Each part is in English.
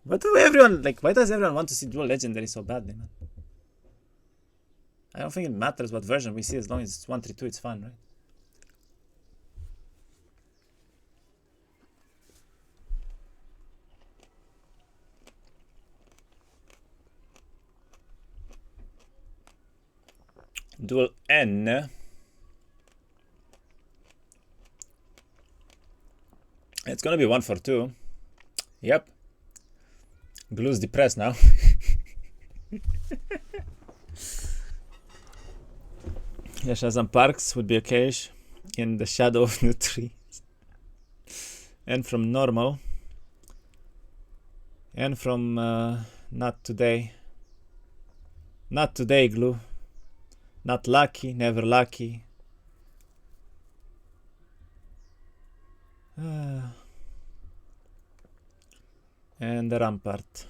Why do everyone like? Why does everyone want to see dual legendary so badly, man? I don't think it matters what version we see as long as it's 132. It's fine, right? Dual N. It's gonna be 1 for 2. Yep. Glue's depressed now. Yeah, Shazam Parks would be okayish in the shadow of the trees. And from normal. And from not today. Not today, Glue. Not lucky, never lucky. And the Rampart.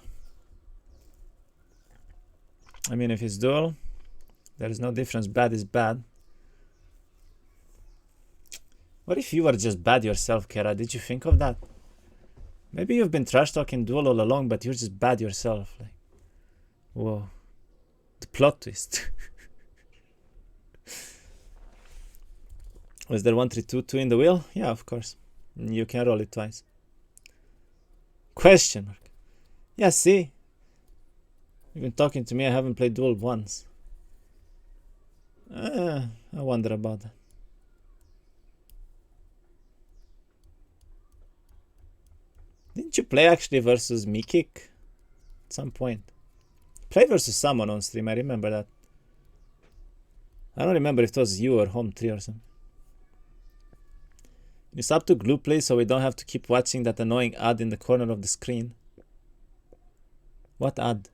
I mean, if it's dual, there is no difference. Bad is bad. What if you were just bad yourself, Kara? Did you think of that? Maybe you've been trash talking dual all along, but you're just bad yourself. Like, whoa. The plot twist. Was there 1, 3, 2, 2 in the wheel? Yeah, of course. You can roll it twice. Question mark. Yeah, see? You've been talking to me. I haven't played dual once. I wonder about that. Didn't you play actually versus Mikik at some point? Play versus someone on stream. I remember that. I don't remember if it was you or Home 3 or something. It's up to Glue, please, so we don't have to keep watching that annoying ad in the corner of the screen. What ad?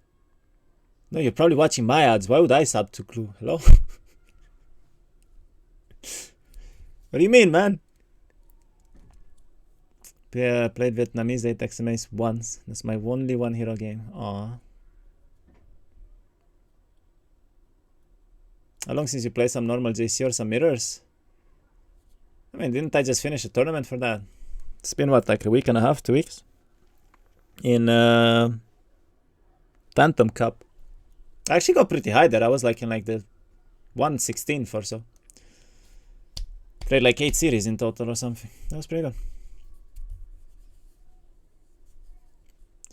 No, you're probably watching my ads. Why would I sub to Glue? Hello? What do you mean, man? Yeah, played Vietnamese 8 XMAs once. That's my only one hero game. Aww. How long since you play some normal JC or some mirrors? I mean, didn't I just finish a tournament for that? It's been what, like a week and a half, 2 weeks? In Phantom Cup. I actually got pretty high there. I was like in like the 116th or so. Played like 8 series in total or something. That was pretty good.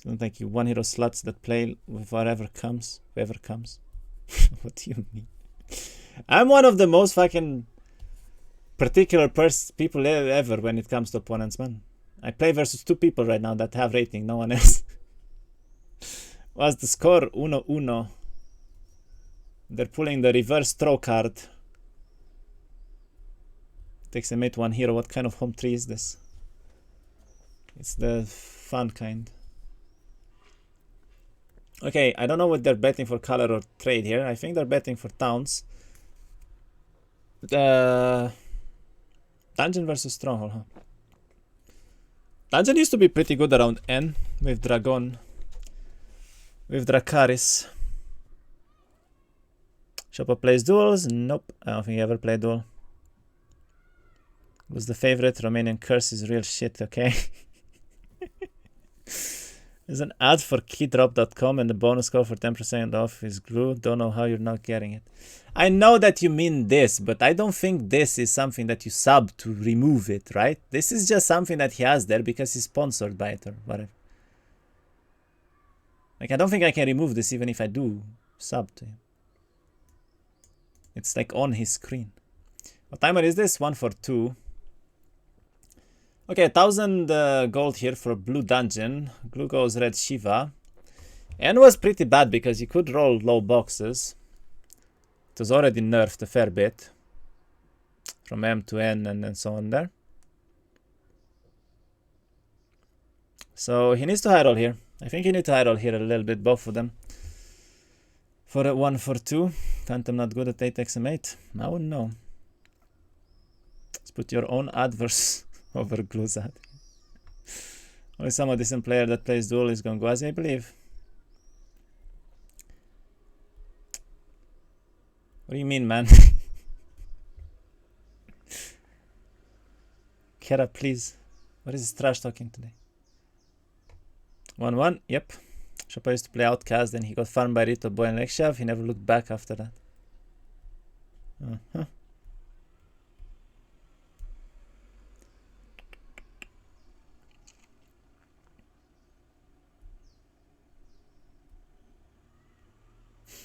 Don't think you one hero sluts that play with whatever comes. Whoever comes. What do you mean? I'm one of the most fucking particular people ever when it comes to opponents, man. I play versus 2 people right now that have rating, no one else. What's the score? 1-1. They're pulling the reverse throw card. Takes a mate 1 hero. What kind of home tree is this? It's the fun kind. Okay, I don't know what they're betting for color or trade here. I think they're betting for towns. Dungeon versus Stronghold, huh? Dungeon used to be pretty good around N with Dragon. With Dracaris. Shoppa plays duels? Nope, I don't think he ever played duel. Was the favorite. Romanian curse is real shit, okay? There's an ad for keydrop.com and the bonus code for 10% off is Glue. Don't know how you're not getting it. I know that you mean this, but I don't think this is something that you sub to remove it, right? This is just something that he has there because he's sponsored by it or whatever. Like, I don't think I can remove this even if I do sub to him. It's like on his screen. What timer is this? 1 for 2. Okay, 1000 gold here for a blue dungeon. Glue goes red Shiva. N was pretty bad because you could roll low boxes. It was already nerfed a fair bit. From M to N and so on there. So he needs to high roll here. I think you need to high roll here a little bit, both of them. For a 1 for 2. Phantom not good at 8 XM8. I wouldn't know. Let's put your own adverse over Glue's ad. Only some decent player that plays duel is Gonguazi, I believe. What do you mean, man? Kara, please. What is this trash talking today? 1-1, yep. Shoppa used to play Outcast, then he got farmed by Rito Boy and Lekshav. He never looked back after that. Uh-huh.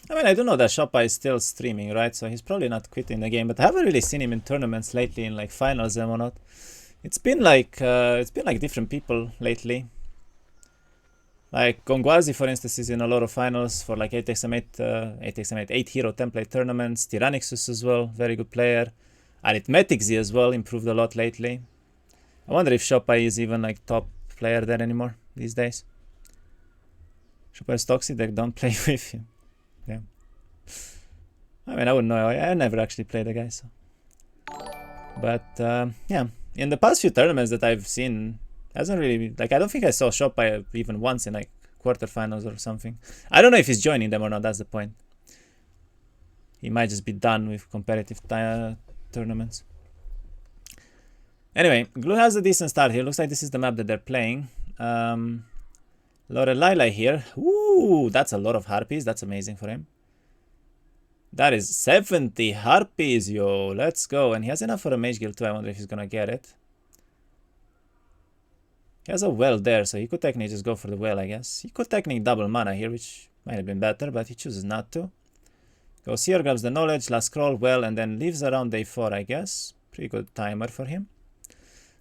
I mean, I do know that Shoppa is still streaming, right? So he's probably not quitting the game, but I haven't really seen him in tournaments lately, in like finals and whatnot. It's been like different people lately. Like Gongwazi, for instance, is in a lot of finals for like 8xm8, 8 hero template tournaments. Tyrannixus as well, very good player. Arithmeticzy as well, improved a lot lately. I wonder if Shoppa is even like top player there anymore these days. Shoppa is toxic, they don't play with him. Yeah. I mean, I wouldn't know. I never actually played the guy, so. But yeah, in the past few tournaments that I've seen, hasn't really, like, I don't think I saw Shoppa even once in like quarterfinals or something. I don't know if he's joining them or not. That's the point. He might just be done with competitive tournaments. Anyway, Glue has a decent start here. Looks like this is the map that they're playing. Lorelai here. Ooh, that's a lot of harpies. That's amazing for him. That is 70 harpies, yo. Let's go. And he has enough for a mage guild too. I wonder if he's gonna get it. He has a well there, so he could technically just go for the well, I guess. He could technically double mana here, which might have been better, but he chooses not to. Goes here, grabs the knowledge, last scroll, well, and then leaves around day 4, I guess. Pretty good timer for him.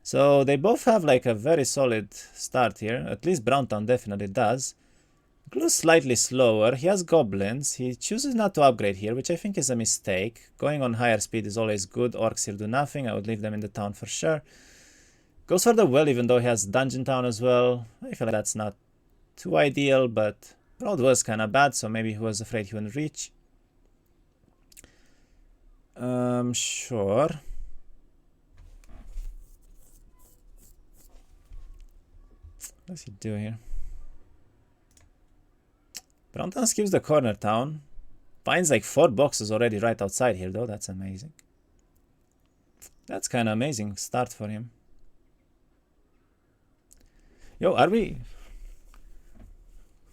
So they both have like a very solid start here. At least Browntown definitely does. Glue's slightly slower. He has goblins. He chooses not to upgrade here, which I think is a mistake. Going on higher speed is always good. Orcs here do nothing. I would leave them in the town for sure. Goes for the well, even though he has Dungeon Town as well. I feel like that's not too ideal, but Road was kind of bad, so maybe he was afraid he wouldn't reach. Sure. What does he do here? Browntown skips the corner town. Finds like 4 boxes already right outside here though. That's amazing. That's kind of amazing start for him. Yo, are we...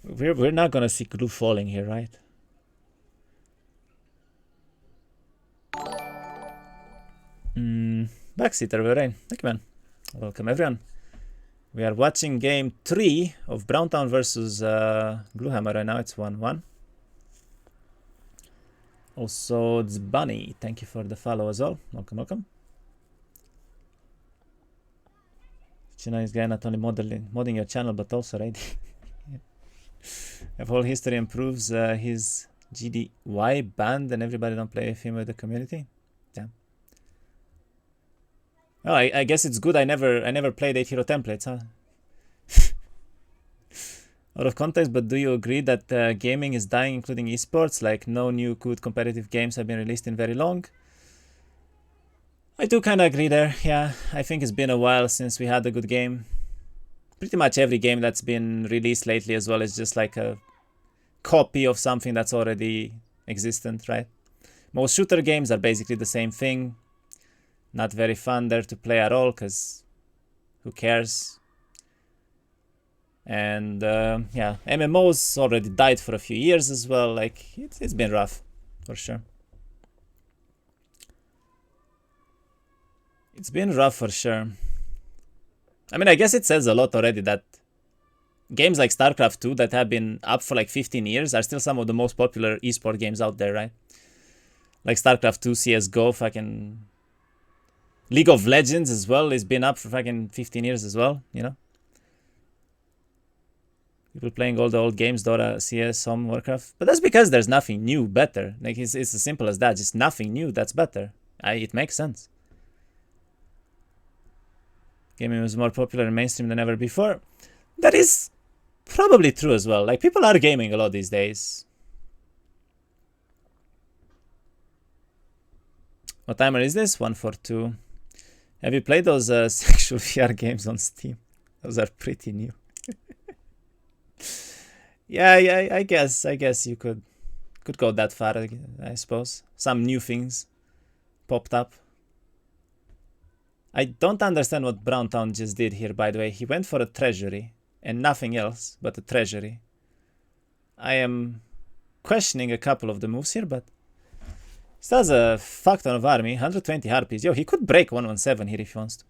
We're not gonna see Glue falling here, right? Backseater, we're in. Thank you, man. Welcome, everyone. We are watching game 3 of Browntown versus Gluhammer right now. It's 1-1. Also, it's Bunny. Thank you for the follow as well. Welcome, welcome. Nice guy, not only modding your channel, but also right. If whole history improves his GDY banned and everybody don't play with him with the community. Damn. Oh, I guess it's good I never played 8 hero templates, huh? Out of context, but do you agree that gaming is dying, including esports? Like, no new good competitive games have been released in very long? I do kind of agree there, yeah. I think it's been a while since we had a good game. Pretty much every game that's been released lately as well is just like a copy of something that's already existent, right? Most shooter games are basically the same thing. Not very fun there to play at all, because who cares? And yeah, MMOs already died for a few years as well. Like, it's been rough, for sure. It's been rough for sure. I mean, I guess it says a lot already that games like StarCraft 2 that have been up for like 15 years are still some of the most popular esport games out there, right? Like StarCraft 2, CSGO, fucking League of Legends as well has been up for fucking 15 years as well, you know? People playing all the old games, Dota, CS, some Warcraft. But that's because there's nothing new better. Like, it's as simple as that. Just nothing new that's better. It makes sense. Gaming was more popular and mainstream than ever before. That is probably true as well. Like, people are gaming a lot these days. What timer is this? 142. Have you played those sexual VR games on Steam? Those are pretty new. Yeah, I guess you could go that far, I suppose. Some new things popped up. I don't understand what Browntown just did here, by the way. He went for a treasury. and nothing else but a treasury. I am questioning a couple of the moves here, but he still has a fuck ton of army, 120 harpies. Yo, he could break 117 here if he wants to.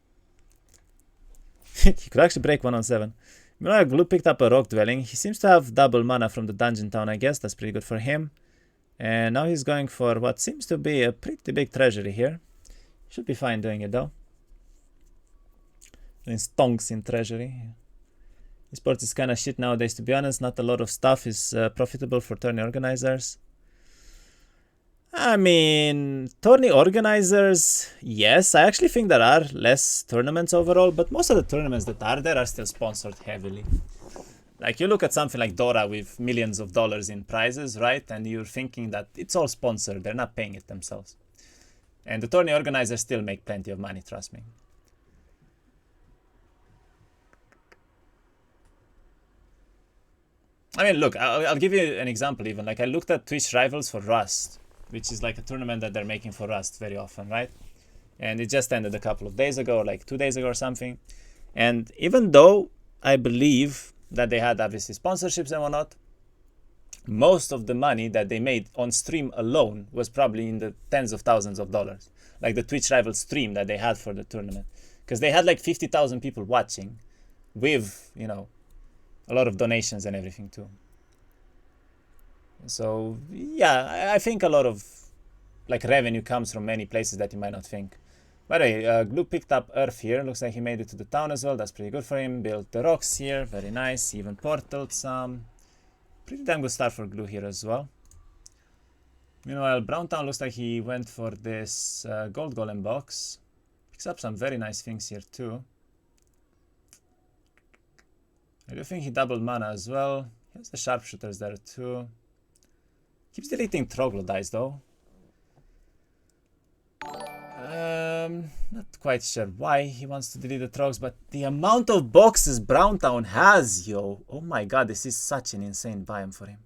He could actually break 117. Meanwhile, Glue picked up a rock dwelling. He seems to have double mana from the dungeon town, I guess. That's pretty good for him. And now he's going for what seems to be a pretty big treasury here. Should be fine doing it though. Doing stonks in treasury. Esports is kind of shit nowadays, to be honest. Not a lot of stuff is profitable for tourney organizers. I mean, tourney organizers, yes. I actually think there are less tournaments overall, but most of the tournaments that are there are still sponsored heavily. Like, you look at something like Dora with millions of dollars in prizes, right? And you're thinking that it's all sponsored. They're not paying it themselves. And the tourney organizers still make plenty of money, trust me. I mean, look, I'll give you an example even. Like, I looked at Twitch Rivals for Rust, which is like a tournament that they're making for Rust very often, right? And it just ended a couple of days ago, like 2 days ago or something. And even though I believe that they had obviously sponsorships and whatnot, most of the money that they made on stream alone was probably in the tens of thousands of dollars. Like the Twitch Rival stream that they had for the tournament. Because they had like 50,000 people watching with, you know, a lot of donations and everything too. So yeah, I think a lot of like revenue comes from many places that you might not think. By the way, Glue picked up Earth here. Looks like he made it to the town as well. That's pretty good for him. Built the rocks here. Very nice. Even portaled some. Pretty damn good start for Glue here as well. Meanwhile, Browntown looks like he went for this gold golem box. Picks up some very nice things here too. I do think he doubled mana as well. He has the sharpshooters there too. Keeps deleting troglodytes though. Not quite sure why he wants to delete the trogs, but the amount of boxes Browntown has, yo. Oh my god, this is such an insane biome for him.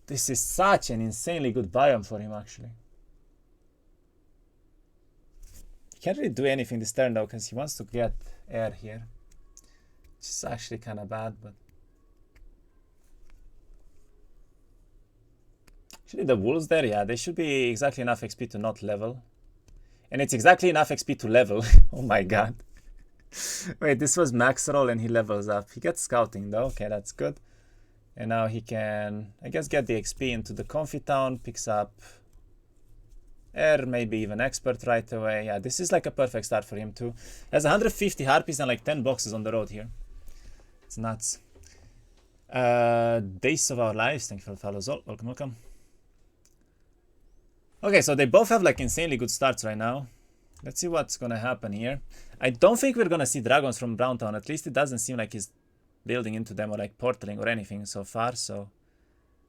This is such an insanely good biome for him, actually. He can't really do anything this turn though, because he wants to get air here. Which is actually kind of bad, but... Actually, the wolves there, yeah, they should be exactly enough XP to not level. And it's exactly enough XP to level. Oh my god. Wait, this was max roll and he levels up. He gets scouting though. Okay, that's good. And now he can, I guess, get the XP into the comfy town. Picks up air, maybe even expert right away. Yeah, this is like a perfect start for him too. He has 150 harpies and like 10 boxes on the road here. It's nuts. Days of Our Lives. Thank you for the follow as well. Welcome, welcome. Okay, so they both have like insanely good starts right now. Let's see what's gonna happen here. I don't think we're gonna see dragons from Browntown. At least it doesn't seem like he's building into them or like portaling or anything so far. So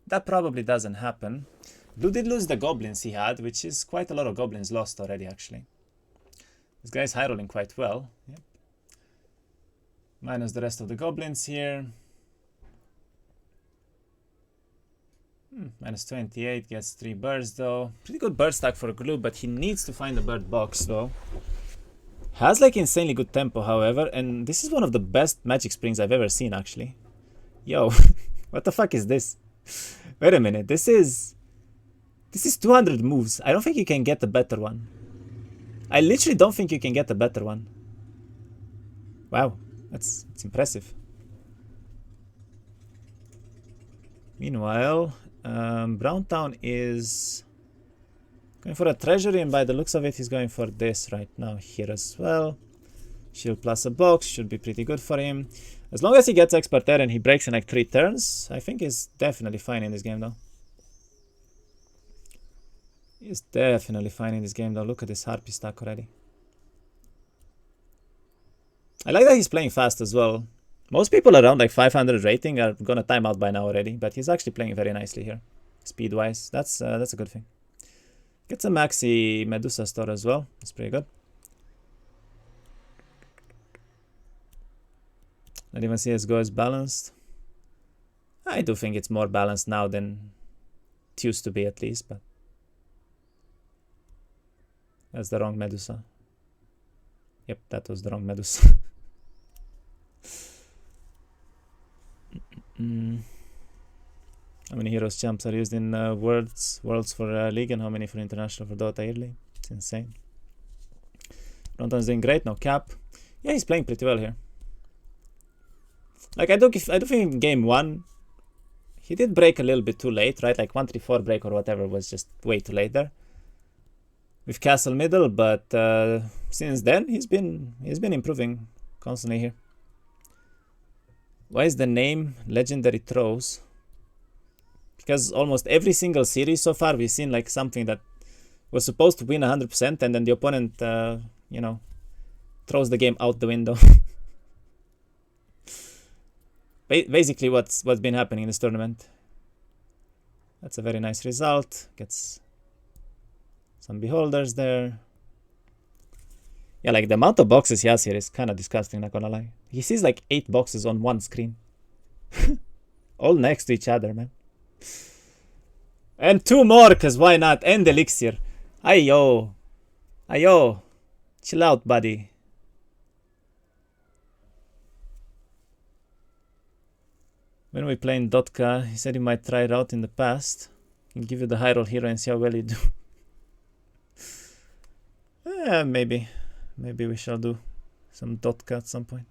that probably doesn't happen. Blue did lose the goblins he had, which is quite a lot of goblins lost already actually. This guy's high rolling quite well. Yep. Minus the rest of the goblins here. Minus 28, gets 3 birds though. Pretty good bird stack for Glue, but he needs to find a bird box though. Has like insanely good tempo, however, and this is one of the best magic springs I've ever seen actually. Yo, what the fuck is this? Wait a minute, this is 200 moves. I don't think you can get a better one. I literally don't think you can get a better one. Wow, it's impressive. Meanwhile, Browntown is going for a treasury, and by the looks of it, he's going for this right now here as well. Shield plus a box should be pretty good for him. As long as he gets expert there and he breaks in like 3 turns, I think he's definitely fine in this game though. He's definitely fine in this game though. Look at this harpy stack already. I like that he's playing fast as well. Most people around like 500 rating are gonna time out by now already, but he's actually playing very nicely here, speed-wise. That's a good thing. Gets a maxi Medusa store as well. That's pretty good. Not even CSGO is balanced. I do think it's more balanced now than it used to be at least, but that's the wrong Medusa. Yep, that was the wrong Medusa. How many heroes champs are used in worlds for League and how many for international for Dota yearly? It's insane. Browntown's doing great, no cap. Yeah, he's playing pretty well here. Like, I do think in game 1, he did break a little bit too late, right? Like 134 break or whatever was just way too late there. With Castle middle, but since then he's been improving constantly here. Why is the name Legendary Throws? Because almost every single series so far we've seen like something that was supposed to win 100% and then the opponent, you know, throws the game out the window. Basically what's been happening in this tournament. That's a very nice result. Gets some beholders there. Yeah, like the amount of boxes he has here is kind of disgusting, not gonna lie. He sees like 8 boxes on one screen. All next to each other, man. And 2 more, cause why not? And elixir. Ayo. Ayo. Chill out, buddy. When we play in Dotka, he said he might try it out in the past. Can give you the high roll hero and see how well you do. Maybe. Maybe we shall do some Dotka at some point.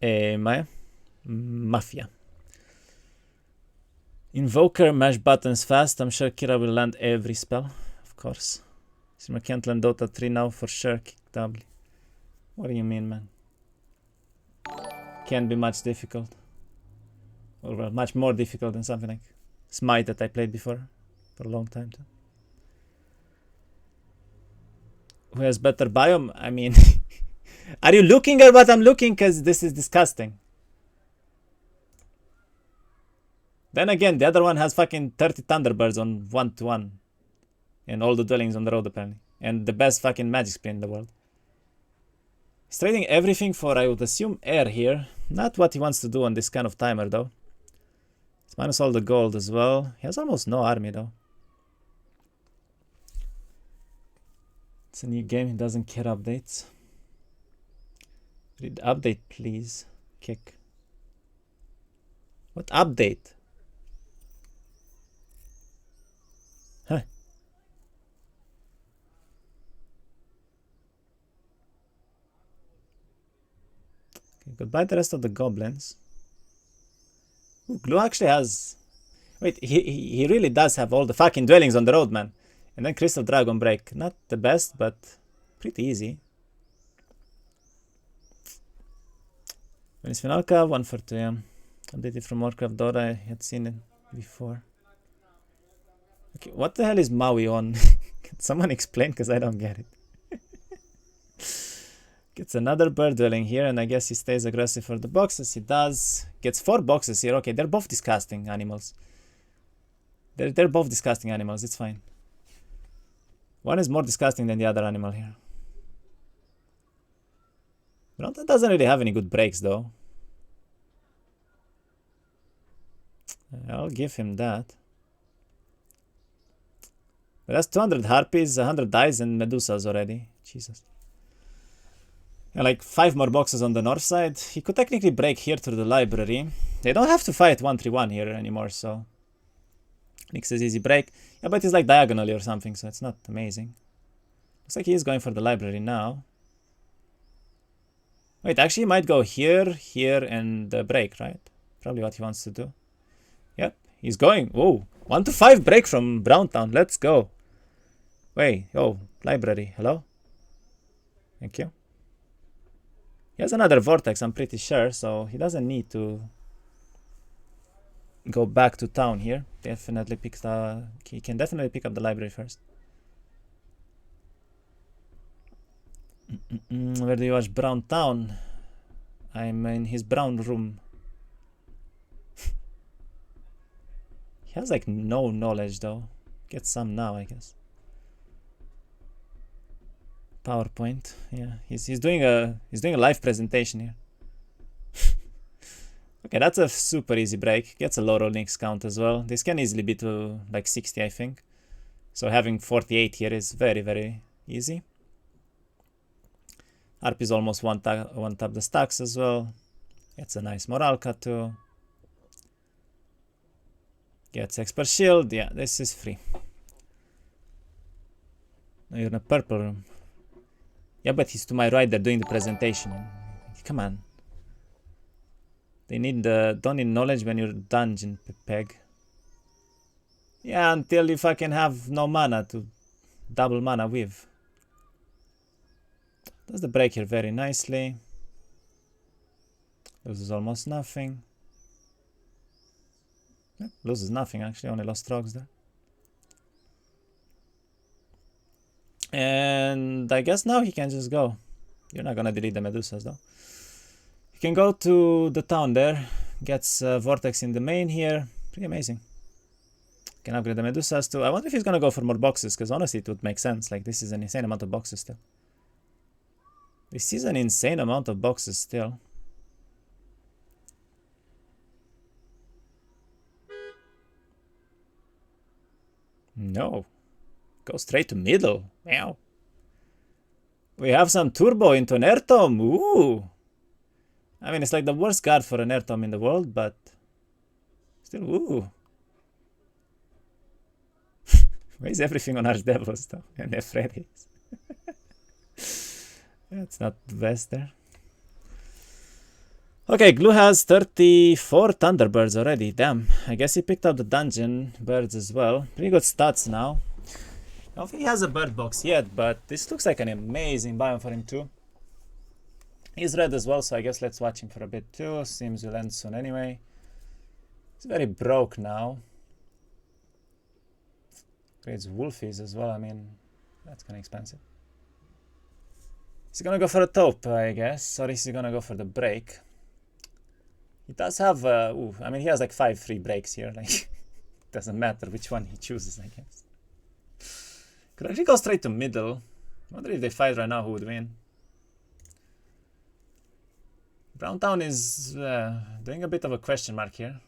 Maya? Mafia. Invoker, mash buttons fast. I'm sure Kira will land every spell. Of course. Simmer can't land Dota 3 now for sure. Kick W. What do you mean, man? Can't be much difficult. Or well, much more difficult than something like Smite that I played before for a long time too. Who has better biome? I mean, are you looking at what I'm looking? Because this is disgusting. Then again, the other one has fucking 30 Thunderbirds on 1-1. And all the dwellings on the road apparently. And the best fucking magic spin in the world. He's trading everything for, I would assume, air here. Not what he wants to do on this kind of timer though. It's minus all the gold as well. He has almost no army though. It's a new game, he doesn't care updates. Read update please. Kick. What update? Huh. Okay, goodbye the rest of the goblins. Ooh, Glue actually has... Wait, he really does have all the fucking dwellings on the road, man. And then Crystal Dragon Break. Not the best, but pretty easy. When is Finalka? 1 for 2, yeah. Updated from Warcraft Dota, I had seen it before. Okay, what the hell is Maui on? Can someone explain? Because I don't get it. Gets another bird dwelling here, and I guess he stays aggressive for the boxes. He does. Gets 4 boxes here. Okay, they're both disgusting animals. They're both disgusting animals. It's fine. One is more disgusting than the other animal here. Browntown doesn't really have any good breaks, though. I'll give him that. But that's 200 harpies, 100 dice, and medusas already. Jesus. And like 5 more boxes on the north side. He could technically break here through the library. They don't have to fight 1-3-1 here anymore, so... Nick says easy break. Yeah, but it's like diagonally or something, so it's not amazing. Looks like he is going for the library now. Wait, actually he might go here, here, and break, right? Probably what he wants to do. Yep, he's going. Whoa, 1-5 break from Browntown. Let's go. Wait, oh, library. Hello? Thank you. He has another vortex, I'm pretty sure, so he doesn't need to go back to town here. Definitely pick the... He can definitely pick up the library first. Where do you watch Browntown? I'm in his brown room. He has like no knowledge though. Get some now, I guess. PowerPoint. Yeah, he's doing a live presentation here. Okay, that's a super easy break. Gets a low roll Nix count as well. This can easily be to like 60, I think. So having 48 here is very, very Easy. Harpy's almost one tap the stacks as well. Gets a nice Moralka too. Gets expert shield. Yeah, this is free. Now you're in a purple room. Yeah, but he's to my right. They're doing the presentation. Come on. They need don't need knowledge when you're dungeon peg. Yeah, until you fucking have no mana to double mana with. Does the break here very nicely. Loses almost nothing. Yeah, loses nothing actually, only lost rocks there. And I guess now he can just go. You're not gonna delete the Medusas though. You can go to the town there. Gets Vortex in the main here. Pretty amazing. Can upgrade the Medusas too. I wonder if he's gonna go for more boxes, because honestly it would make sense. Like, this is an insane amount of boxes still. This is an insane amount of boxes still. No. Go straight to middle. Wow. We have some turbo into an air tome. Ooh. I mean, it's like the worst card for an air tome in the world, but still, ooh. Why is everything on Archdevils though? And Freddy's. That's not the best there. Okay, Glue has 34 Thunderbirds already. Damn. I guess he picked up the dungeon birds as well. Pretty good stats now. I don't think he has a bird box yet, but this looks like an amazing biome for him too. He's red as well, so I guess let's watch him for a bit too. Seems will end soon anyway. He's very broke now. Creates wolfies as well. I mean, that's kind of expensive. Is he gonna go for a taupe, I guess, or is he gonna go for the break? He does have, I mean, he has like 5 free breaks here. Like, doesn't matter which one he chooses, I guess. Could actually go straight to middle. I wonder if they fight right now, who would win. Browntown is doing a bit of a question mark here.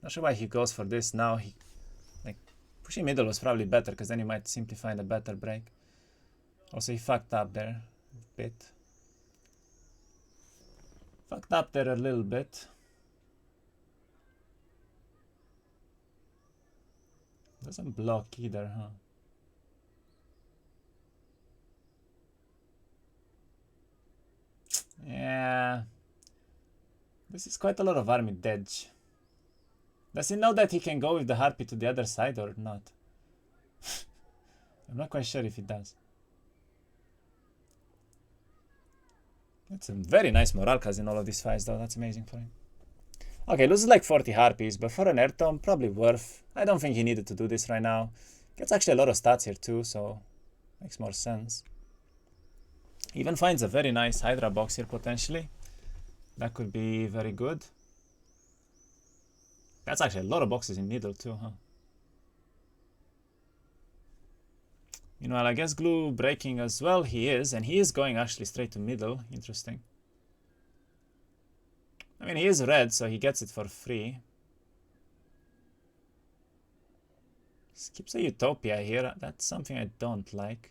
Not sure why he goes for this now. He, like, pushing middle was probably better, because then he might simply find a better break. Also, he fucked up there a bit. Fucked up there a little bit. Doesn't block either, huh? Yeah. This is quite a lot of army dodge. Does he know that he can go with the Harpy to the other side or not? I'm not quite sure if he does. That's a very nice Moralkas in all of these fights though. That's amazing for him. Okay, loses like 40 Harpies, but for an air tome, probably worth. I don't think he needed to do this right now. Gets actually a lot of stats here too, so makes more sense. Even finds a very nice Hydra box here potentially. That could be very good. That's actually a lot of boxes in middle too, huh? Meanwhile, I guess Glue breaking as well. He is, and he is going actually straight to middle. Interesting. I mean, he is red, so he gets it for free. Skips a Utopia here. That's something I don't like.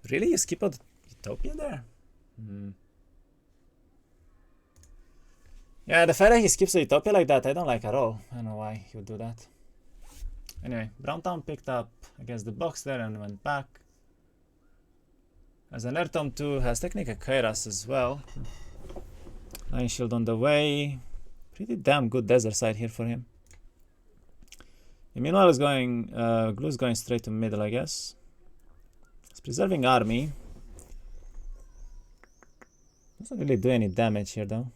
Really? You skip out Utopia there? Yeah, the fact that he skips a Utopia like that, I don't like at all. I don't know why he would do that. Anyway, Browntown picked up, I guess, the box there and went back. As an Airtome 2 has Technica Kairas as well. Lion Shield on the way. Pretty damn good desert side here for him. And meanwhile, is going, Glue's going straight to middle, I guess. He's preserving army. Doesn't really do any damage here though.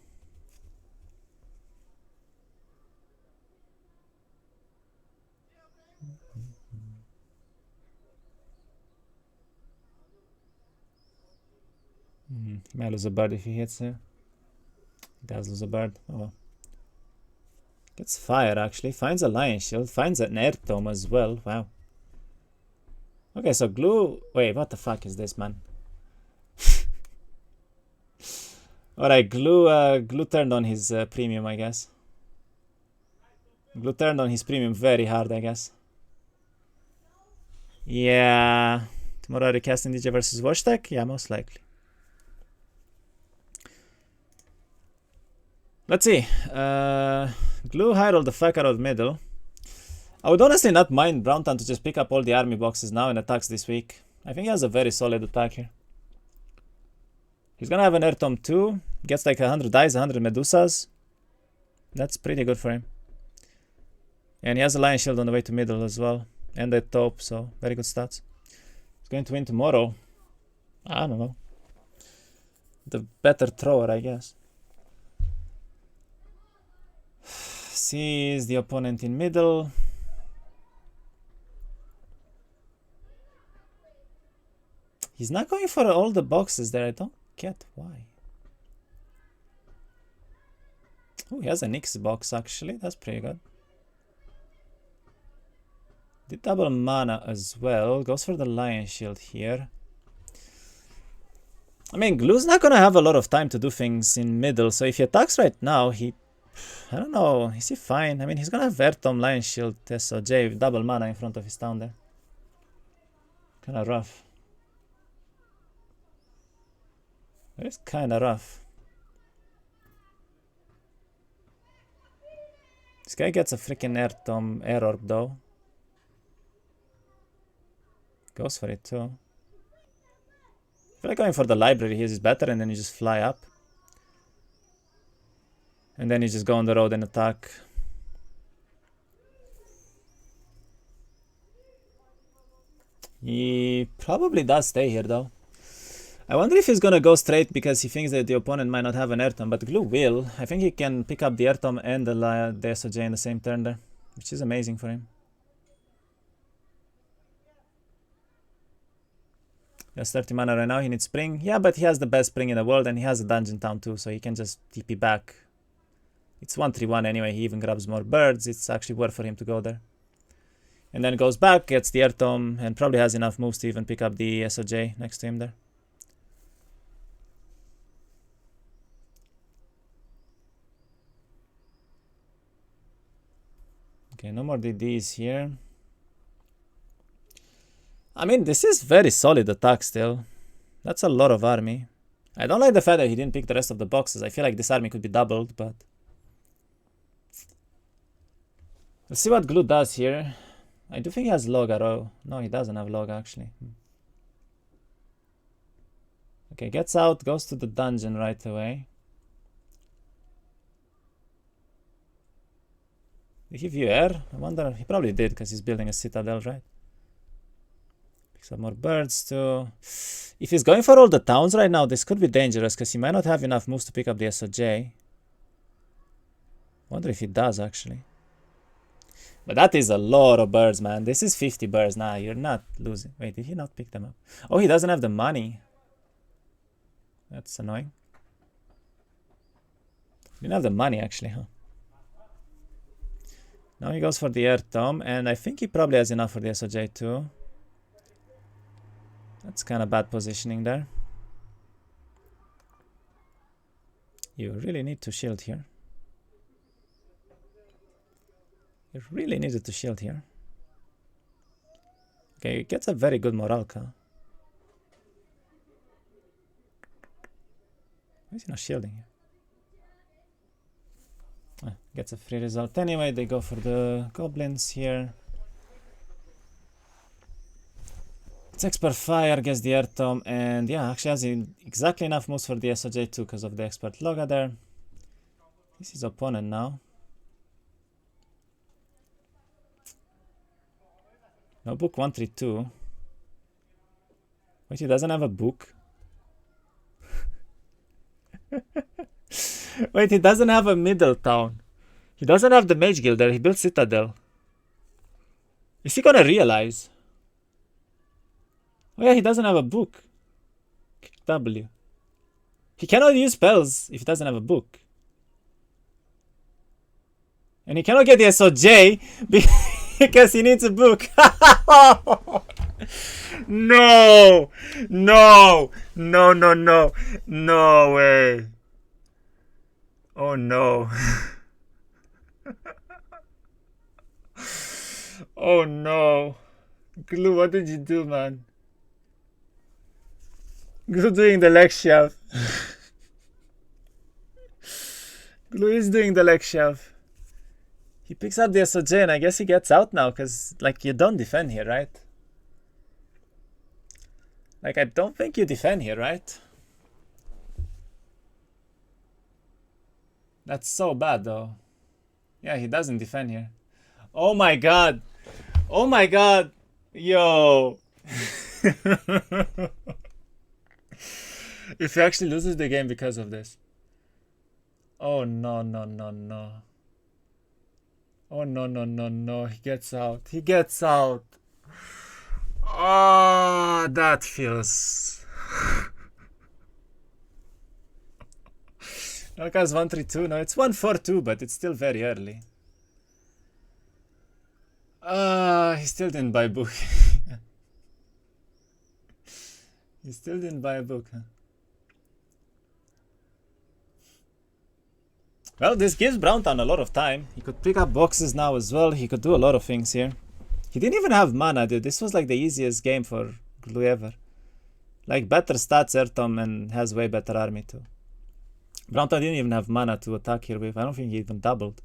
He might lose a bird if he hits here. He does lose a bird. Oh well. Gets fire actually. Finds a lion shield. Finds an air tome as well. Wow. Okay, so Glue. Wait, what the fuck is this, man? Alright, Glue turned on his premium, I guess. Glue turned on his premium very hard, I guess. Yeah. Tomorrow recasting DJ versus Watchtech? Yeah, most likely. Let's see. Glue Hyrule the fuck out of middle. I would honestly not mind Browntown to just pick up all the army boxes now and attacks this week. I think he has a very solid attack here. He's gonna have an Air Tome too. Gets like 100 dice, 100 Medusas. That's pretty good for him. And he has a Lion Shield on the way to middle as well. And a Taupe, so very good stats. He's going to win tomorrow. I don't know. The better thrower, I guess. Sees the opponent in middle. He's not going for all the boxes there. I don't get why. Oh, he has a Nyx box actually. That's pretty good. The double mana as well. Goes for the Lion Shield here. I mean, Glue's not gonna have a lot of time to do things in middle. So if he attacks right now, I don't know. Is he fine? I mean, he's gonna have Air Tome, Lion Shield, SOJ with double mana in front of his town there. Kinda rough. It's kinda rough. This guy gets a freaking Air Tome, Air Orb though. Goes for it too. I feel like going for the library here is better, and then you just fly up. And then you just go on the road and attack. He probably does stay here though. I wonder if he's gonna go straight because he thinks that the opponent might not have an Air Tome, but Glue will. I think he can pick up the Air Tome and the SOJ in the same turn there, which is amazing for him. He has 30 mana right now, he needs Spring. Yeah, but he has the best Spring in the world and he has a Dungeon Town too, so he can just TP back. It's 1-3-1 anyway, he even grabs more birds, it's actually worth for him to go there. And then goes back, gets the Air Tome, and probably has enough moves to even pick up the SOJ next to him there. Okay, no more DDs here. I mean, this is very solid attack still. That's a lot of army. I don't like the fact that he didn't pick the rest of the boxes. I feel like this army could be doubled, but... Let's see what Glue does here. I do think he has Log Arrow. No, he doesn't have Log actually. Okay, gets out, goes to the dungeon right away. Did he view air? I wonder. He probably did because he's building a citadel, right? Picks up more birds too. If he's going for all the towns right now, this could be dangerous because he might not have enough moves to pick up the SOJ. Wonder if he does actually. But that is a lot of birds, man. This is 50 birds. Nah, you're not losing. Wait, did he not pick them up? Oh, he doesn't have the money. That's annoying. He didn't have the money actually, huh? Now he goes for the Air Tome, and I think he probably has enough for the SOJ too. That's kind of bad positioning there. You really need to shield here. You really needed to shield here. Okay, he gets a very good Moralka. Why is he not shielding here? Gets a free result anyway. They go for the goblins here. It's Expert Fire, gets the Air Tome, and yeah, actually has exactly enough moves for the SOJ too because of the Expert Loga there. This is his opponent now. No book 132. Wait, he doesn't have a book? Wait, he doesn't have a middle town. He doesn't have the Mage Guild there. He built Citadel. Is he gonna realize? Oh yeah, he doesn't have a book. W. He cannot use spells if he doesn't have a book. And he cannot get the SOJ because he needs a book. No! No! No, no, no. No way. Oh no. Oh no. Glue, what did you do, man? Glue doing the leg shove. Glue is doing the leg shove. He picks up the SOJ and I guess he gets out now because, like, you don't defend here, right? Like, I don't think you defend here, right? That's so bad, though. Yeah, he doesn't defend here. Oh my god. Oh my god. Yo. If he actually loses the game because of this. Oh no, no, no, no. Oh no, no, no, no. He gets out. He gets out. Oh, that feels... No, guys, 1-3-2. No, it's 1-4-2, but it's still very early. He still didn't buy a book. He still didn't buy a book, huh? Well, this gives Browntown a lot of time. He could pick up boxes now as well. He could do a lot of things here. He didn't even have mana, dude. This was like the easiest game for Glue ever. Like, better stats, Airtom, and has way better army too. Browntown didn't even have mana to attack here with. I don't think he even doubled.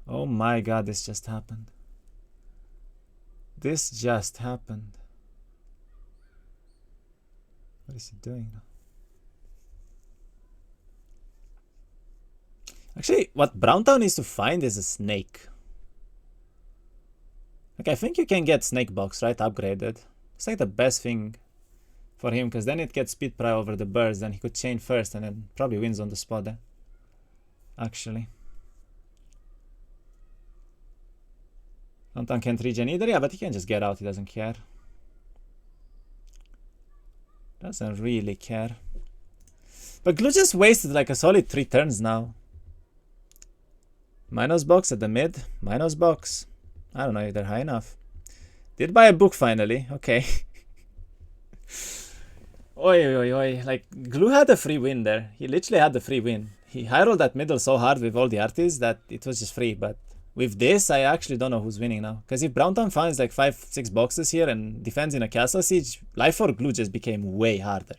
Oh my god, this just happened. This just happened. What is he doing now? Actually, what Browntown needs to find is a snake. Like, I think you can get snake box, right? Upgraded. It's like the best thing for him, because then it gets speed pry over the birds, then he could chain first and then probably wins on the spot there. Actually. Browntown can't regen either, yeah, but he can just get out, he doesn't care. Doesn't really care. But Glue just wasted like a solid 3 turns now. Minus box at the mid. Minus box. I don't know if they're high enough. Did buy a book finally. Okay. Oi, oi, oi. Like, Glue had a free win there. He literally had the free win. He high rolled that middle so hard with all the artists that it was just free. But with this, I actually don't know who's winning now. Because if Browntown finds like 5-6 boxes here and defends in a castle siege, life for Glue just became way harder.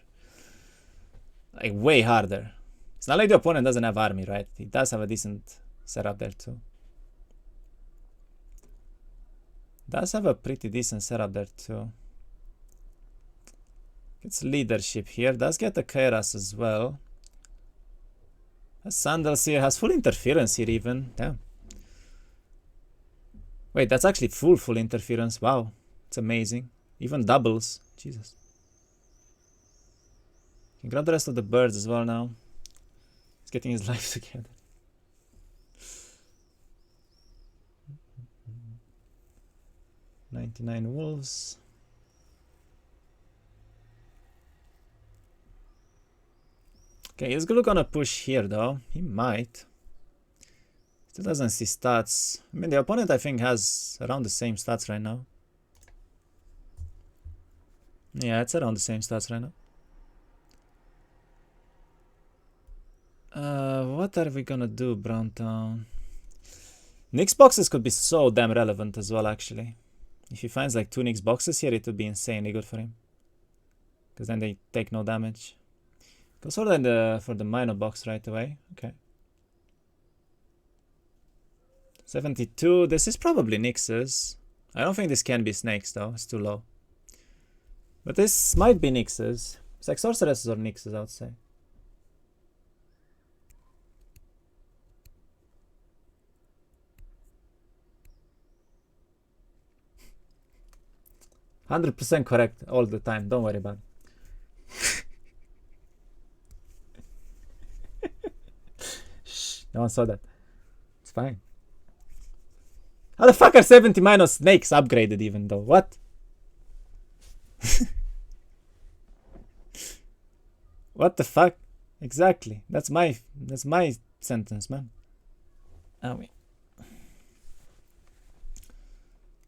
Like, way harder. It's not like the opponent doesn't have army, right? He does have a decent setup there too. Does have a pretty decent setup there too. Gets leadership here. Does get the Kairas as well. Has Sandals here. Has full interference here even. Damn. Wait, that's actually full interference. Wow. It's amazing. Even doubles. Jesus. Can grab the rest of the birds as well now. He's getting his life together. $99 wolves. Okay, he's gonna push here though. He might. Still doesn't see stats. I mean, the opponent I think has around the same stats right now. Yeah, it's around the same stats right now. What are we gonna do, Browntown? Nyx boxes could be so damn relevant as well, actually. If he finds like 2 Nyx boxes here, it would be insanely good for him. Because then they take no damage. Goes for the minor box right away. Okay. 72. This is probably Nyx's. I don't think this can be snakes though. It's too low. But this might be Nyx's. It's like sorceresses or Nyx's, I would say. %100% correct all the time. Don't worry about it. Shh, no one saw that. It's fine. How the fuck are 70 minus snakes upgraded even though? What? What the fuck? Exactly. That's my sentence, man. Oh, wait.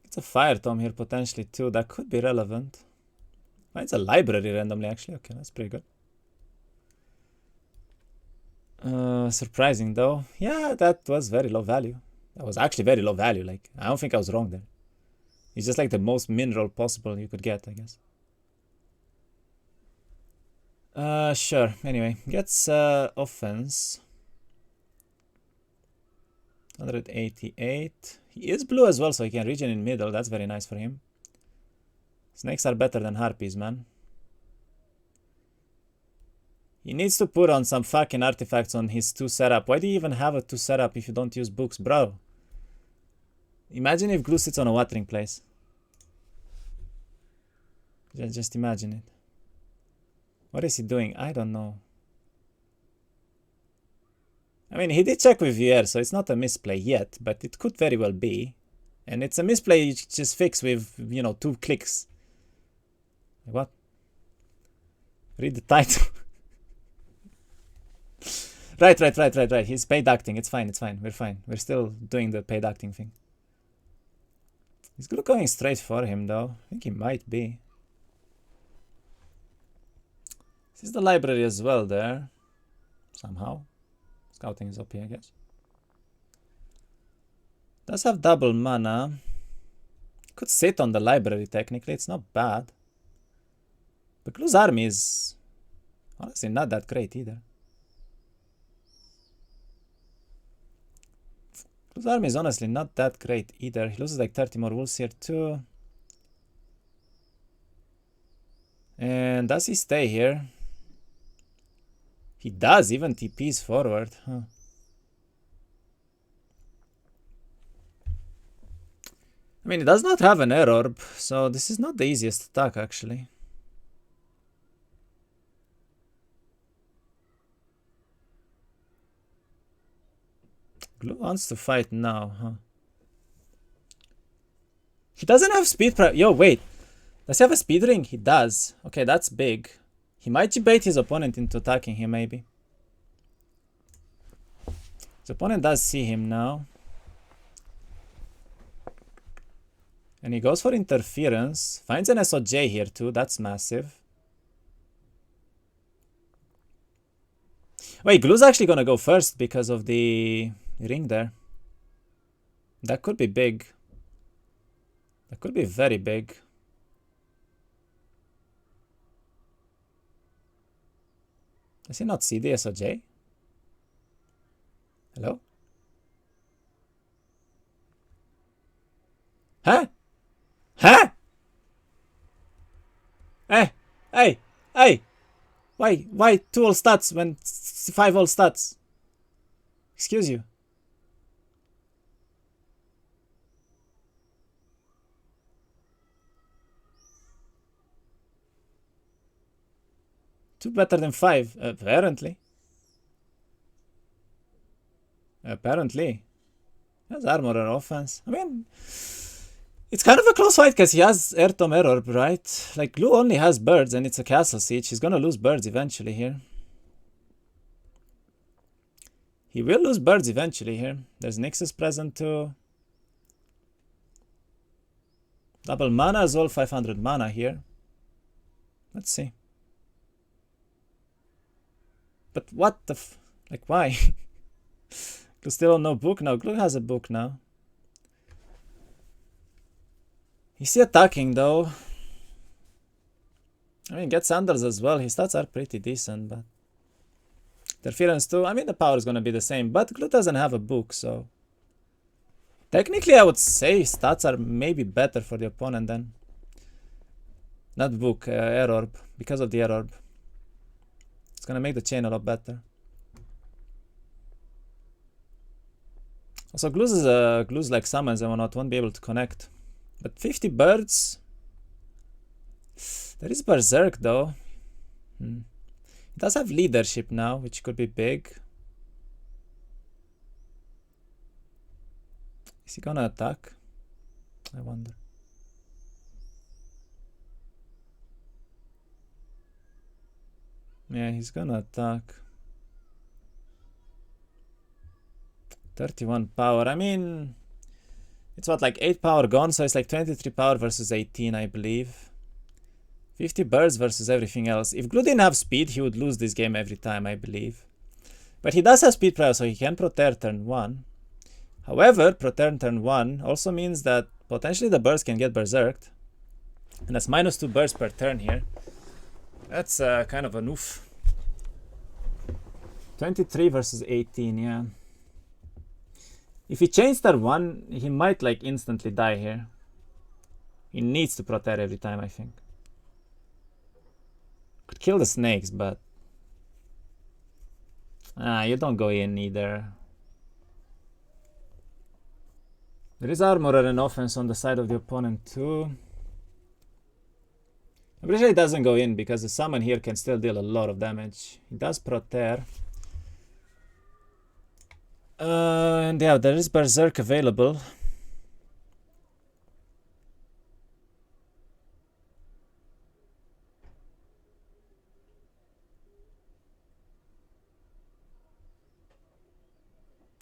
It's a fire tome here potentially too. That could be relevant. Oh, it's a library randomly actually. Okay, that's pretty good. Surprising though. Yeah, that was very low value. That was actually very low value. Like, I don't think I was wrong there. It's just like the most mineral possible you could get, I guess. Sure. Anyway, gets offense. 188. He is blue as well, so he can regen in middle. That's very nice for him. Snakes are better than harpies, man. He needs to put on some fucking artifacts on his 2 setup. Why do you even have a 2 setup if you don't use books, bro? Imagine if glue sits on a watering place. Just imagine it. What is he doing? I don't know. I mean, he did check with VR, so it's not a misplay yet, but it could very well be. And it's a misplay you just fix with, you know, 2 clicks. What? Read the title. Right. He's paid acting. It's fine. We're fine. We're still doing the paid acting thing. He's going straight for him, though. I think he might be. This is the library as well there. Somehow. Scouting is OP, I guess. Does have double mana. Could sit on the library, technically. It's not bad. But Glue's army is honestly not that great either. Glue's army is honestly not that great either. He loses like 30 more wolves here too. And does he stay here? He does, even TPs forward. Huh. I mean, he does not have an air orb, so this is not the easiest attack, actually. Glue wants to fight now, huh? He doesn't have speed. Yo, wait. Does he have a speed ring? He does. Okay, that's big. He might debate his opponent into attacking him, maybe. His opponent does see him now. And he goes for interference. Finds an SOJ here too. That's massive. Wait, Glue's actually gonna go first because of the ring there. That could be big. That could be very big. Does he not see the SOJ? Hello? Huh? Huh? Hey! Why 2 all stats when 5 all stats? Excuse you. Two better than 5, apparently. Apparently. Has armor or offense. I mean, it's kind of a close fight because he has air tom error, right? Like, Glue only has birds and it's a castle siege. He's gonna lose birds eventually here. He will lose birds eventually here. There's Nyxus present too. Double mana as well, 500 mana here. Let's see. But what the like, why? Glue still on no book now. Glue has a book now. He's still attacking though. I mean, gets sandals as well. His stats are pretty decent, but interference too. I mean, the power is gonna be the same, but Glue doesn't have a book, so technically I would say stats are maybe better for the opponent then. Not book, air orb, because of the air orb. It's gonna make the chain a lot better. Also, Glue's like summons and won't be able to connect. But 50 birds. There is Berserk though. He does have leadership now, which could be big. Is he gonna attack? I wonder. Yeah, he's gonna attack. 31 power. I mean, it's what, like 8 power gone, so it's like 23 power versus 18, I believe. 50 birds versus everything else. If Glue didn't have speed, he would lose this game every time, I believe. But he does have speed prior, so he can protect turn 1. However, protect turn 1 also means that potentially the birds can get berserked. And that's -2 birds per turn here. That's kind of an oof. 23 versus 18, yeah. If he chains turn 1, he might like instantly die here. He needs to protect every time, I think. Could kill the snakes, but... you don't go in either. There is armor and offense on the side of the opponent too. I'm pretty sure he doesn't go in because the summon here can still deal a lot of damage. He does protect. And yeah, there is Berserk available.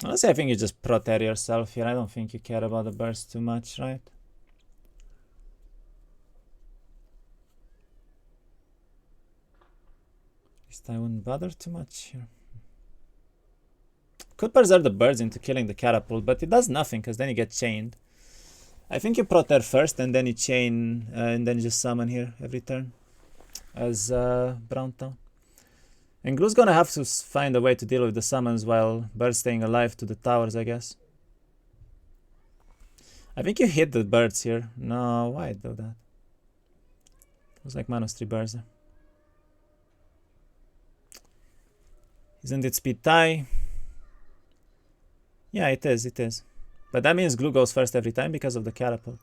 Honestly, I think you just protect yourself here. I don't think you care about the burst too much, right? At least I wouldn't bother too much here. Could berserk the birds into killing the catapult, but it does nothing because then you get chained. I think you protect first and then you chain and then you just summon here every turn as Browntown. And Glue's gonna have to find a way to deal with the summons while birds staying alive to the towers, I guess. I think you hit the birds here. No, why do that? It was like -3 birds there. Isn't it speed tie? Yeah, it is, it is. But that means Glue goes first every time because of the catapult.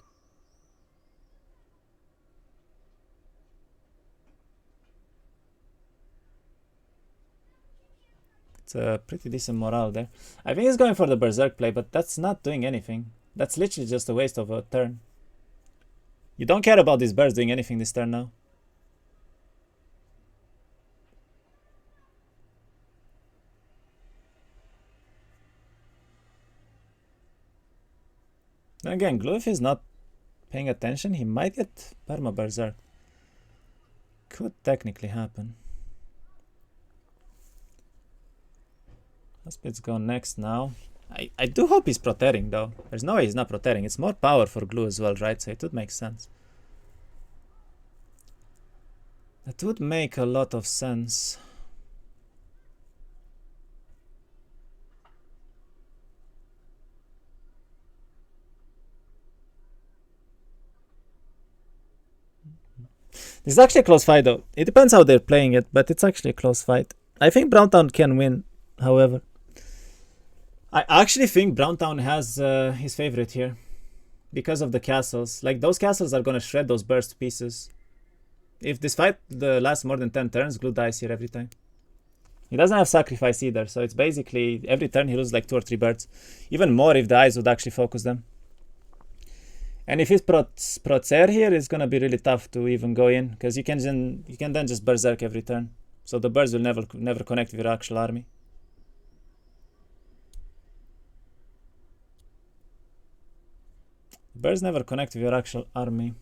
It's a pretty decent morale there. I think he's going for the Berserk play, but that's not doing anything. That's literally just a waste of a turn. You don't care about these birds doing anything this turn now. Then again, Glue, if he's not paying attention, he might get Perma Berserk. Could technically happen. Hospit's gone next now. I do hope he's protecting though. There's no way he's not protecting. It's more power for Glue as well, right? So it would make sense. That would make a lot of sense. This is actually a close fight though. It depends how they're playing it, but it's actually a close fight. I think Browntown can win, however. I actually think Browntown has his favorite here. Because of the castles. Like, those castles are gonna shred those birds to pieces. If this fight lasts more than 10 turns, Glue dies here every time. He doesn't have sacrifice either, so it's basically every turn he loses like 2 or 3 birds. Even more if the eyes would actually focus them. And if he's Procer here, it's gonna be really tough to even go in, because you can then just berserk every turn. So the birds will never connect with your actual army. The birds never connect with your actual army.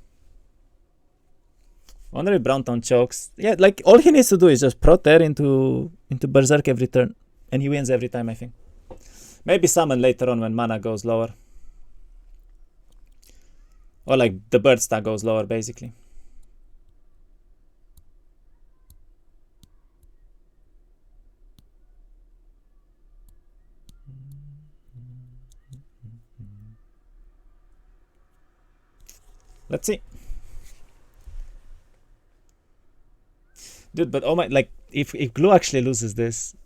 Wonder if Browntown chokes. Yeah, like all he needs to do is just Procer into berserk every turn, and he wins every time, I think. Maybe summon later on when mana goes lower. Or like the bird stack goes lower, basically. Let's see. Dude, but oh my, like, if Glue actually loses this...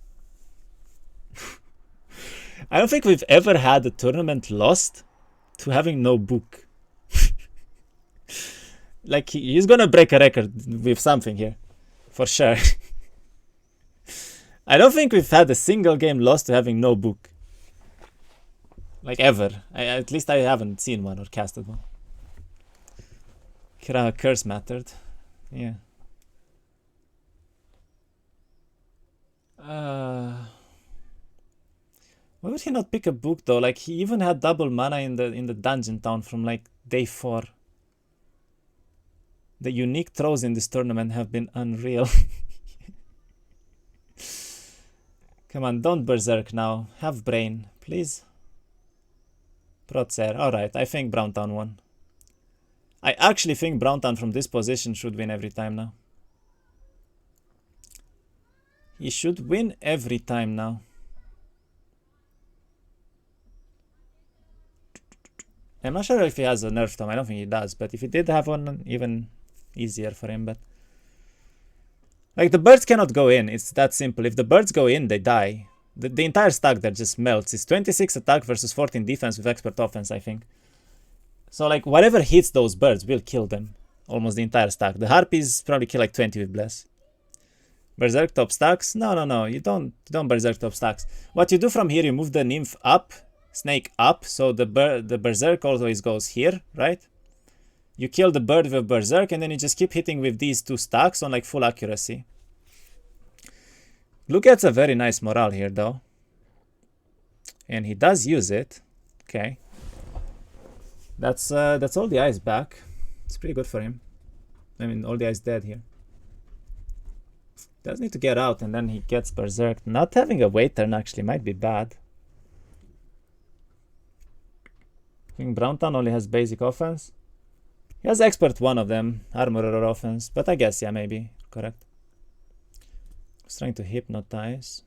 I don't think we've ever had a tournament lost to having no book. Like, he's gonna break a record with something here. For sure. I don't think we've had a single game lost to having no book. Like, ever. At least I haven't seen one or casted one. Curse mattered. Yeah. Why would he not pick a book though? Like, he even had double mana in the dungeon town from like day 4. The unique throws in this tournament have been unreal. Come on, don't berserk now. Have brain, please. Procer. Alright, I think Browntown won. I actually think Browntown from this position should win every time now. He should win every time now. I'm not sure if he has a nerf tome. I don't think he does, but if he did have one, even easier for him. But like the birds cannot go in. It's that simple. If the birds go in, they die. The entire stack there just melts. It's 26 attack versus 14 defense with expert offense, I think. So like whatever hits those birds will kill them. Almost the entire stack. The harpies probably kill like 20 with bless. Berserk top stacks? No. You don't berserk top stacks. What you do from here, you move the nymph up. Snake up, so the berserk always goes here, right? You kill the bird with berserk, and then you just keep hitting with these two stacks on like full accuracy. Glue gets a very nice morale here, though, and he does use it. Okay, that's all the eyes back. It's pretty good for him. I mean, all the eyes dead here. Does need to get out, and then he gets berserk. Not having a wait turn actually might be bad. I think Browntown only has basic offense. He has expert one of them, armorer offense, but I guess, yeah, maybe, correct. He's trying to hypnotize.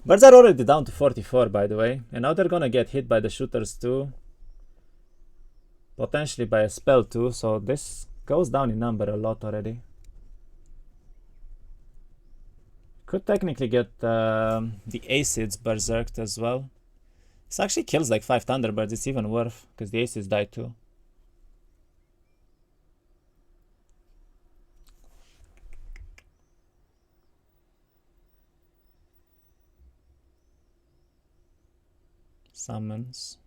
Birds are already down to 44, by the way, and now they're gonna get hit by the shooters too. Potentially by a spell too, so this goes down in number a lot already. Could technically get the acids berserked as well. This actually kills like 5 Thunderbirds, it's even worth, because the aces die too. Summons.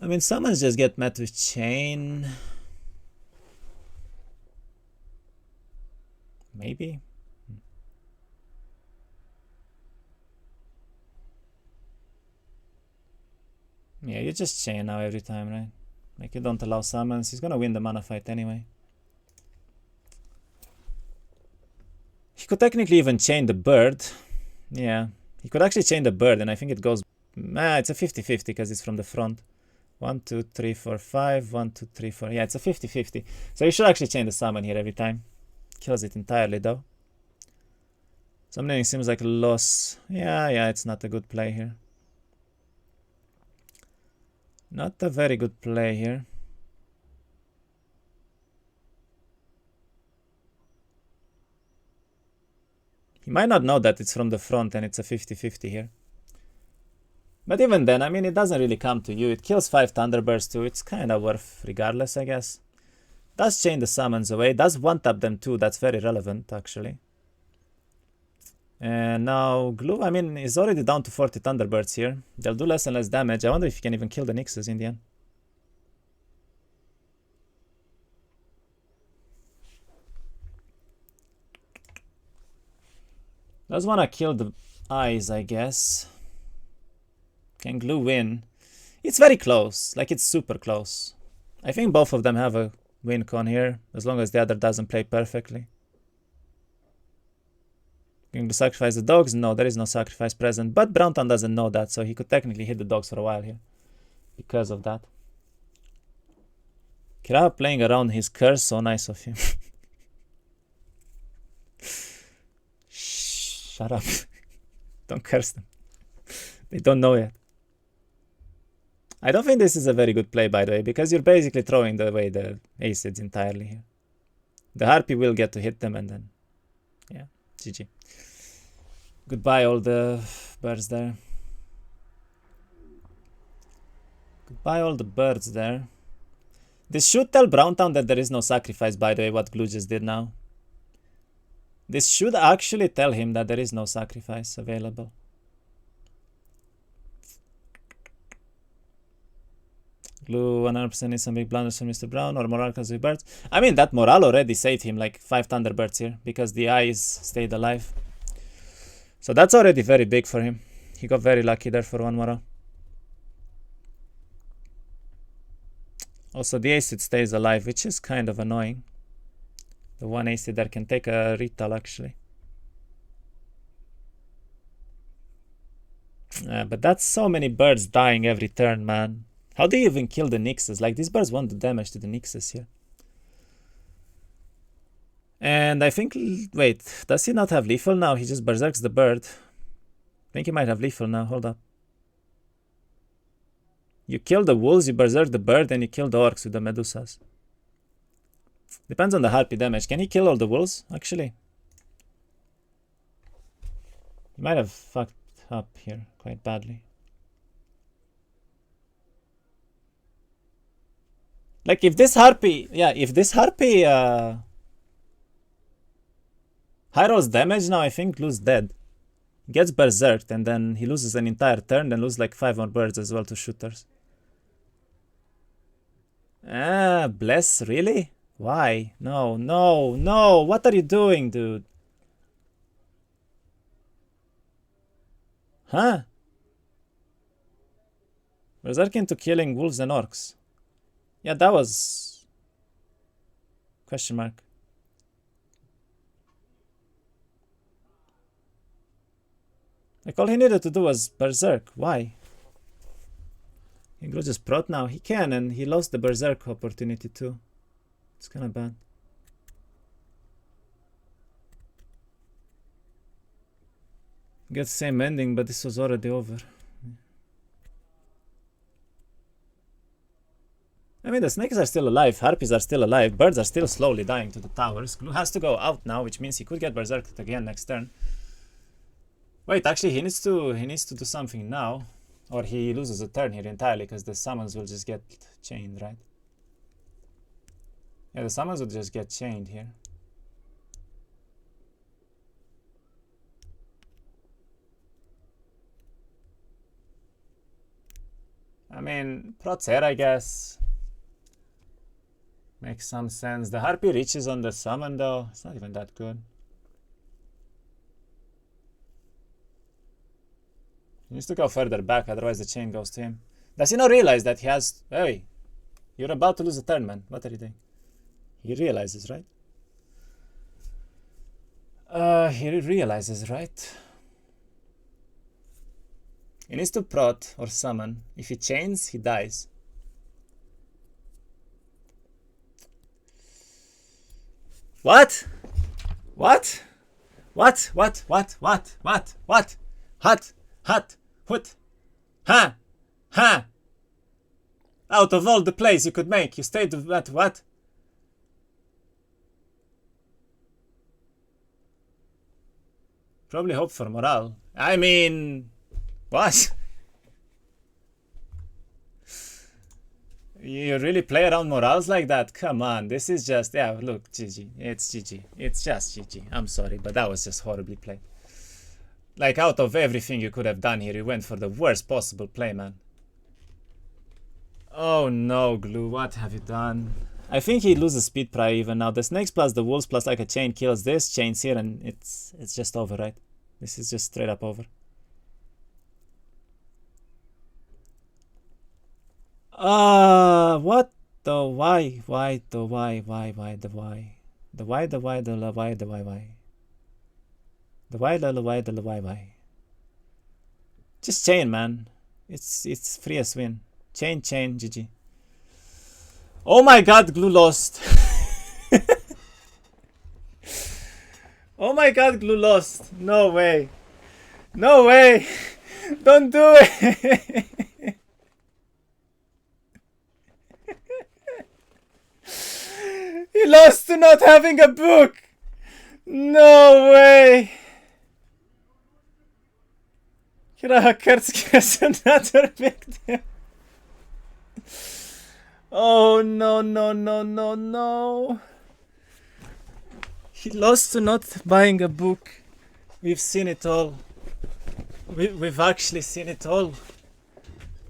I mean, summons just get met with chain. Maybe. Yeah, you just chain now every time, right? Like you don't allow summons. He's gonna win the mana fight anyway. He could technically even chain the bird. Yeah, he could actually chain the bird, and I think it goes... it's a 50-50 because it's from the front. 1, 2, 3, 4, 5. 1, 2, 3, 4. Yeah, it's a 50-50. So you should actually chain the summon here every time. Kills it entirely, though. Summoning seems like a loss. Yeah, it's not a good play here. Not a very good play here. He might not know that it's from the front and it's a 50-50 here. But even then, I mean, it doesn't really come to you. It kills 5 Thunderbirds too. It's kind of worth regardless, I guess. Does chain the summons away. Does one-tap them too. That's very relevant, actually. And now Glue, I mean, is already down to 40 Thunderbirds here. They'll do less and less damage. I wonder if he can even kill the Nyxes in the end. Does want to kill the eyes, I guess. Can Glue win? It's very close. Like, it's super close. I think both of them have a win con here, as long as the other doesn't play perfectly. Going to sacrifice the dogs? No, there is no sacrifice present. But Browntown doesn't know that, so he could technically hit the dogs for a while here. Because of that. Kira playing around his curse, so nice of him. Shut up. Don't curse them. They don't know yet. I don't think this is a very good play, by the way, because you're basically throwing away the acids entirely here. The Harpy will get to hit them, and then... yeah, GG. Goodbye, all the birds there. Goodbye, all the birds there. This should tell Browntown that there is no sacrifice, by the way, what Glue just did now. This should actually tell him that there is no sacrifice available. Glue 100% is some big blunders from Mr. Brown or morale because of birds. I mean, that morale already saved him like 5 Thunderbirds here because the eyes stayed alive. So that's already very big for him. He got very lucky there for 1 morale. Also, the acid stays alive, which is kind of annoying. The 1 acid there can take a retail actually. But that's so many birds dying every turn, man. How do you even kill the Nyxes? Like, these birds won't do damage to the Nyxes here. And I think, wait, does he not have lethal now? He just berserks the bird. I think he might have lethal now. Hold up. You kill the wolves, you berserk the bird, and you kill the orcs with the medusas. Depends on the harpy damage. Can he kill all the wolves, actually? He might have fucked up here quite badly. Like, if this harpy... Yeah, if this harpy... high rolls damage now, I think Glu's dead. Gets berserked, and then he loses an entire turn, and loses like 5 more birds as well to shooters. Ah, bless, really? Why? No, no, no! What are you doing, dude? Huh? Berserk into killing wolves and orcs. Yeah, that was... question mark. Like, all he needed to do was berserk. Why? He can just prot now. He can, and he lost the berserk opportunity too. It's kind of bad. Get the same ending, but this was already over. I mean, the snakes are still alive, harpies are still alive, birds are still slowly dying to the towers. Glu has to go out now, which means he could get berserked again next turn. Wait, actually, he needs to do something now, or he loses a turn here entirely because the summons will just get chained, right? Yeah, the summons will just get chained here. I mean, Protzer, I guess. Makes some sense. The harpy reaches on the summon though. It's not even that good. He needs to go further back, otherwise the chain goes to him. Does he not realize that he has... Hey, you're about to lose a turn, man. What are you doing? He realizes, right? He realizes, right? He needs to prot or summon. If he chains, he dies. What? What? What? What? What? What? What? What? Hut? Hut? Hut? Ha? Ha? Out of all the plays you could make, you stayed with that. What? Probably hope for morale. I mean... What? You really play around morals like that? Come on, this is just... Yeah, look, GG. It's GG. It's just GG. I'm sorry, but that was just horribly played. Like, out of everything you could have done here, you went for the worst possible play, man. Oh no, Glu, what have you done? I think he loses speed prior even now. The snakes plus the wolves plus like a chain kills this, chains here, and it's just over, right? This is just straight up over. What the why the why? The why, the why, the why? The why, the why? The why? Just chain, man. It's free as win. Chain, GG. Oh my god, Glu lost. Oh my god, Glu lost. No way. No way. Don't do it. He lost to not having a book. No way. Krakarski has another victim. Oh no, no, no, no, no. He lost to not buying a book. We've seen it all. We've actually seen it all.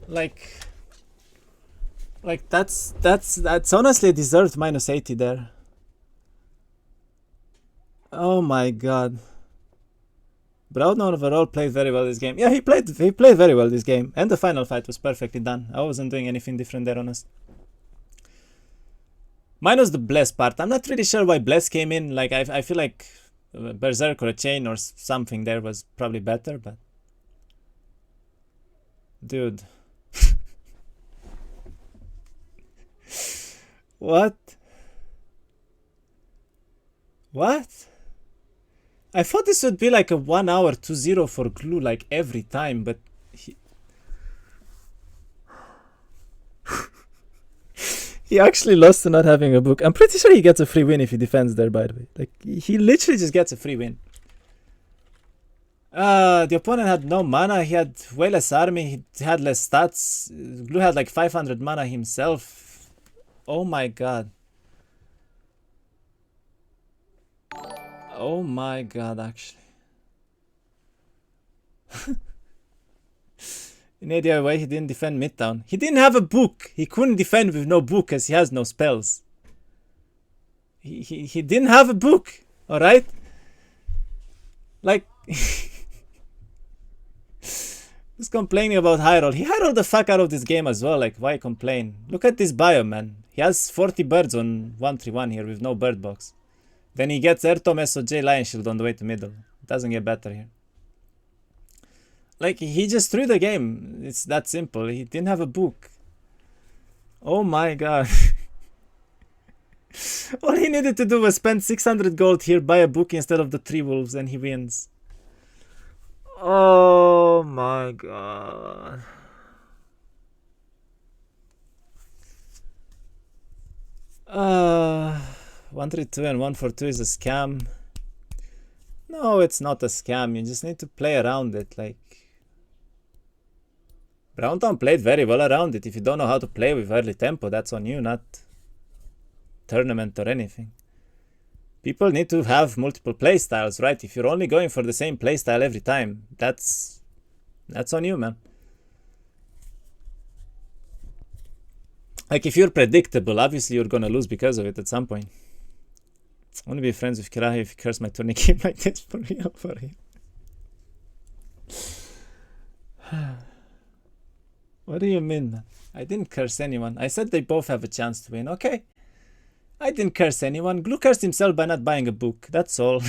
Like that's honestly deserved minus 80 there. Oh my god. Browntown overall played very well this game. Yeah, he played very well this game. And the final fight was perfectly done. I wasn't doing anything different there, honest. Minus the Bless part. I'm not really sure why Bless came in. Like, I feel like Berserk or a chain or something there was probably better, but... Dude. What? What? I thought this would be like a 1 hour 2-0 for Glue like every time, but he actually lost to not having a book. I'm pretty sure he gets a free win if he defends there, by the way. Like, he literally just gets a free win. The opponent had no mana, he had way less army, he had less stats. Glue had like 500 mana himself. Oh my god. Oh my god, actually. Any idea why he didn't defend Midtown? He didn't have a book. He couldn't defend with no book because he has no spells. He didn't have a book, alright? Like, who's complaining about high roll? He high rolled the fuck out of this game as well. Like, why complain? Look at this bio, man. He has 40 birds on 131 here with no bird box. Then he gets Airtom, SOJ, Lion Shield on the way to middle. It doesn't get better here. Like, he just threw the game. It's that simple. He didn't have a book. Oh my god. All he needed to do was spend 600 gold here, buy a book instead of the 3 wolves, and he wins. Oh my god. Uh... 132 and 142 is a scam. No, it's not a scam. You just need to play around it. Like, Browntown played very well around it. If you don't know how to play with early tempo, that's on you, not tournament or anything. People need to have multiple playstyles, right? If you're only going for the same playstyle every time, that's on you, man. Like, if you're predictable, obviously you're gonna lose because of it at some point. I want to be friends with Kirahi if you curse my tourney game like this, for real, for real. What do you mean, man? I didn't curse anyone. I said they both have a chance to win. Okay. I didn't curse anyone. Glue cursed himself by not buying a book. That's all.